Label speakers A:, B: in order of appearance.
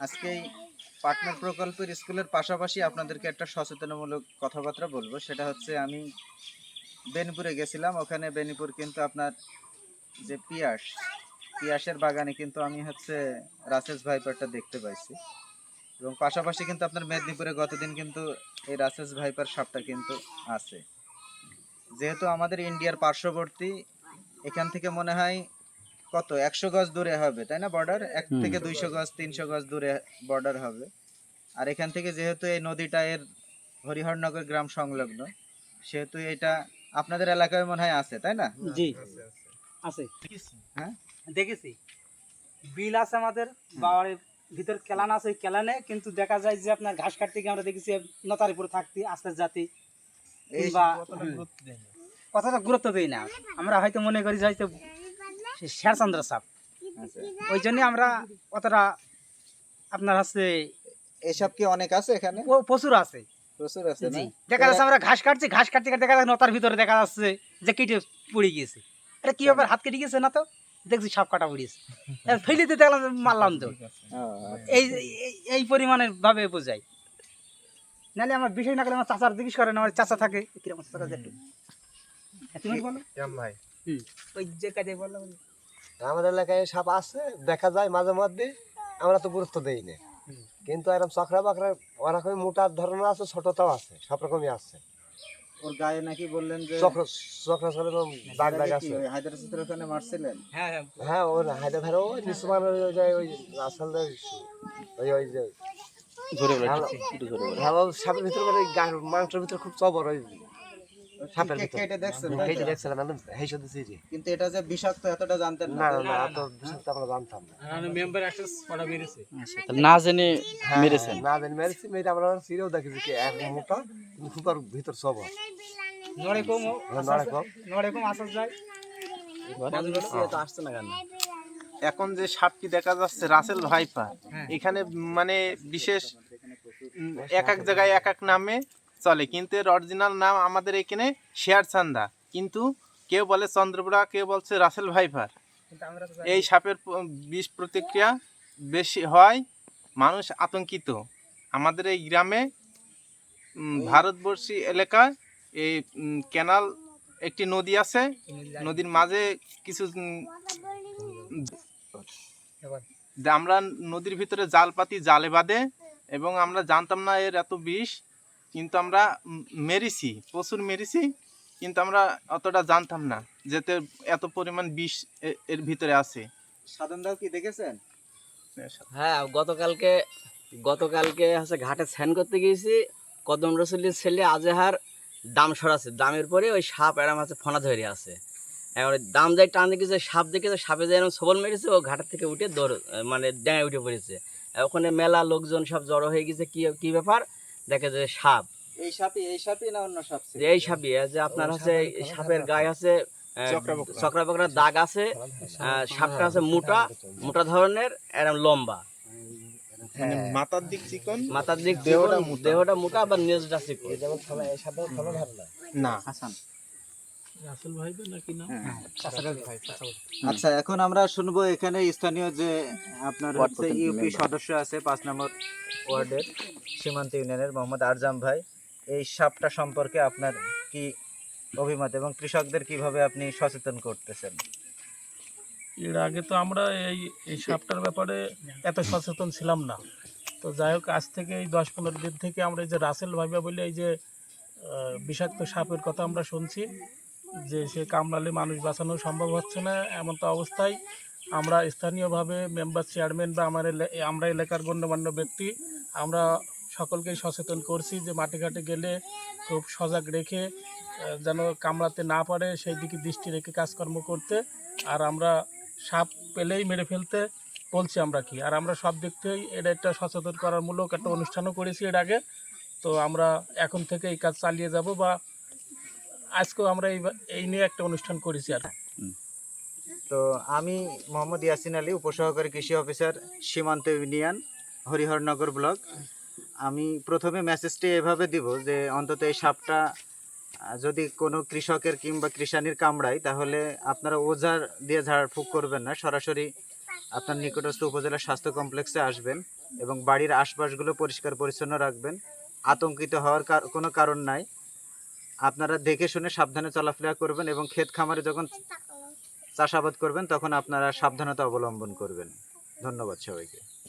A: আজকে এই পার্টনার প্রকল্পের স্কুলের পাশাপাশি আপনাদেরকে একটা সচেতনমূলক কথাবার্তা বলবো। সেটা হচ্ছে আমি বেনিপুরে গেছিলাম। ওখানে বেনিপুর কিন্তু আপনার যে পিয়াসের বাগানে কিন্তু আমি হচ্ছে রাসেস ভাইপারটা দেখতে পাইছি, এবং পাশাপাশি কিন্তু আপনার মেদিনীপুরে গতদিন কিন্তু এই রাসেস ভাইপার সাপটা কিন্তু আছে। যেহেতু আমাদের ইন্ডিয়ার পার্শ্ববর্তী, এখান থেকে মনে হয় কত 100 গজ দূরে হবে, তাই না? বর্ডার 1 থেকে 200 গজ 300 গজ দূরে বর্ডার হবে। আর এখান থেকে যেহেতু এই নদীটা এর হরিহরনগর গ্রাম সংলগ্ন, সেহেতু এটা আপনাদের এলাকায় মনে হয় আছে, তাই না?
B: জি আছে,
A: হ্যাঁ,
B: দেখেছি। বিল আছে আমাদের বাড়ির ভিতর, কেলান আছে, ওই কেলানে কিন্তু দেখা যায় যে আপনার ঘাস কাটতে গিয়ে আমরা দেখেছি নতার উপরে থাকতে আস্তে জাতি কিংবা কথাটা গুরুত্ব দিই না। আমরা হয়তো মনে করি যে হয়তো শেরচন্দ্র সাপ,
A: আচ্ছা।
B: ওই জন্য আমরা অতটা আপনার হচ্ছে
A: এসব কি অনেক আছে এখানে?
B: ও প্রচুর আছে।
A: প্রচুর আছে না?
B: জি, দেখা যাচ্ছে আমরা ঘাস কাটছি, ঘাস কাটতে কাটতে দেখা যাচ্ছে নতার ভিতরে দেখা যাচ্ছে যে কেটে পড়ে গিয়েছে। এটা কি ব্যাপার, হাত কেটে গিয়েছে না? তো দেখছি সাপ কাটা পড়িয়েছে, ফেলে দিয়ে দেখলাম মারলাম তো।
A: ও, আচ্ছা।
B: এই এই পরিমাণের ভাবে বোঝাই। নাহলে আমার বিষয় না করলে আমার চাচার জিজ্ঞেস করেন, আমার চাচা থাকে কিরকম চাচা একটু তুমি বলো।
C: ভাই
B: ওই যে কাজে বললাম
C: আমাদের এলাকায় সাপ আছে, দেখা যায় মাঝে মধ্যে, আমরা তো গুরুত্ব দেই না। কিন্তু এরকম চক্রা বাকরা ওরকমই মোটা ধরনের আছে, ছোটটাও আছে, সব রকমই আছে।
A: ওর গায়ে নাকি বললেন যে
C: চক্র চক্র চক্র দাগ দাগ আছে।
A: হায়দার চিত্রের ওখানে মারছিলেন?
B: হ্যাঁ হ্যাঁ
C: হ্যাঁ, ওই হায়দা ভাইরা ওই নিচু মানের ওই আসলে ওই ওই যে হ্যাঁ, ও সাপের ভিতরে মানে মাংসের ভিতরে খুব চবর, ওই সাপের ভিতরে
A: কেটে দেখছেন, তাই তো?
C: হেঁটে দেখছিলাম আমি, হেসে দিছি।
A: কিন্তু এটা যে বিষাক্ত এতটা জানতেন না,
C: না
A: তাই
C: না
A: না?
C: না, এত বিষয় তো আমরা জানতাম না।
B: মেম্বার অ্যাক্সেস করা বেরিয়েছে।
D: না জেনে
C: হ্যাঁ,
D: মেরেছেন।
C: না জানি মেরেছি, মেয়েটা আমরা সিরেও দেখেছি কি এক মোটা কিন্তু খুব ভিতর চবর।
B: নড়ে কম
C: নড়ে কম।
B: নড়ে কম আসা যায়।
E: এখন যে সাপটি দেখা যাচ্ছে রাসেল ভাইপার, এখানে মানে বিশেষ এক এক জায়গায় এক এক নামে চলে, কিন্তু এর অরিজিনাল নাম আমাদের এখানে শেরচান্দা, কিন্তু কেউ বলে চন্দ্রপুরা, কেউ বলছে রাসেল ভাইপার। এই সাপের বিষ প্রতিক্রিয়া বেশি হয়, মানুষ আতঙ্কিত। আমাদের এই গ্রামে ভারতবর্ষী এলাকায় এই ক্যানাল একটি নদী আছে, নদীর মাঝে কিছু আমরা নদীর ভিতরে জাল পাতি, জালে বাঁধে, এবং আমরা জানতাম না এর এত বিষ, কিন্তু আমরা মেরেছি, প্রচুর মেরেছি, কিন্তু আমরা অতটা জানতাম না যেতে এত পরিমাণ বিষ এর ভিতরে আছে।
A: সাধনদাও কি দেখেছেন?
D: হ্যাঁ, গতকালকে হচ্ছে ঘাটে স্নান করতে গিয়েছি। কদম রসুলের ছেলে আজহার দাম সরাচ্ছে, দামের পরে ওই সাপ এরম আছে ফনা ধরে আছে। এবার দাম যাই টান দেখেছে, সাপ দেখেছে, সাপে যাই এরকম সবল মেরেছে, ও ঘাটের থেকে উঠে দৌড় মানে ড্যাঙে উঠে পড়েছে। ওখানে মেলা লোকজন সব জড়ো হয়ে গেছে, কি ব্যাপার, দেখে যে সাপ।
A: এই সাপই না অন্য সাপ ছিল?
D: যে এই সাপই, যে আপনার হচ্ছে সাপের গায়ে আছে চক্রাবকরা দাগ আছে, সাপটা আছে মোটা মোটা ধরনের, এরম লম্বা,
E: মানে মাথার দিক চিকন,
D: মাথার দিক দেহটা মোটা, আবার নেজটা চিকন।
E: না
A: আচ্ছা, এখন আমরা শুনবো এখানে স্থানীয় যে আপনার হচ্ছে ইউপি সদস্য আছে 5 নম্বর ওয়ার্ডের সীমান্ত ইউনিয়নের মোহাম্মদ আরজাম ভাই, এই সাপটা সম্পর্কে আপনার কি অভিমত এবং কৃষকদের কিভাবে আপনি সচেতন করতেছেন?
F: এর আগে তো আমরা এই সাপটার ব্যাপারে এত সচেতন ছিলাম না। তো যাই হোক, আজ থেকে এই 10-15 দিন থেকে আমরা এই যে রাসেল ভাইবা বলে এই যে বিষাক্ত সাপের কথা আমরা শুনছি, যে সে কামড়ালে মানুষ বাঁচানো সম্ভব হচ্ছে না, এমন তো অবস্থায় আমরা স্থানীয়ভাবে মেম্বার, চেয়ারম্যান বা আমরা এলাকার গণ্যমান্য ব্যক্তি, আমরা সকলকেই সচেতন করছি যে মাঠে গেলে খুব সজাগ রেখে যেন কামড়াতে না পারে সেই দিকে দৃষ্টি রেখে কাজকর্ম করতে। আর আমরা সাপ পেলেই মেরে ফেলতে বলছি আমরা কি, আর আমরা সব দিক থেকেই এটা একটা সচেতন করার মূলক একটা অনুষ্ঠানও করেছি এর আগে। তো আমরা এখন থেকে এই কাজ চালিয়ে যাব, বা আজকেও আমরা এই নিয়ে একটা অনুষ্ঠান করেছি। আর
A: তো আমি মোহাম্মদ ইয়াসিন আলী, উপসহকারী কৃষি অফিসার, সীমান্ত ইউনিয়ন, হরিহরনগর ব্লক। আমি প্রথমে মেসেজটি এভাবে দিব যে অন্তত এই সাপটা যদি কোনো কৃষকের কিংবা কৃষানির কামড়ায়, তাহলে আপনারা ওঝার দিয়ে ঝাড়ফুঁক করবেন না, সরাসরি আপনার নিকটস্থ উপজেলা স্বাস্থ্য কমপ্লেক্সে আসবেন এবং বাড়ির আশপাশগুলো পরিষ্কার পরিচ্ছন্ন রাখবেন। আতঙ্কিত হওয়ার কোনো কারণ নাই। আপনারা দেখে শুনে সাবধানে চলাফেরা করবেন এবং ক্ষেত খামারে যখন চাষাবাদ করবেন তখন আপনারা সাবধানতা অবলম্বন করবেন। ধন্যবাদ সবাইকে।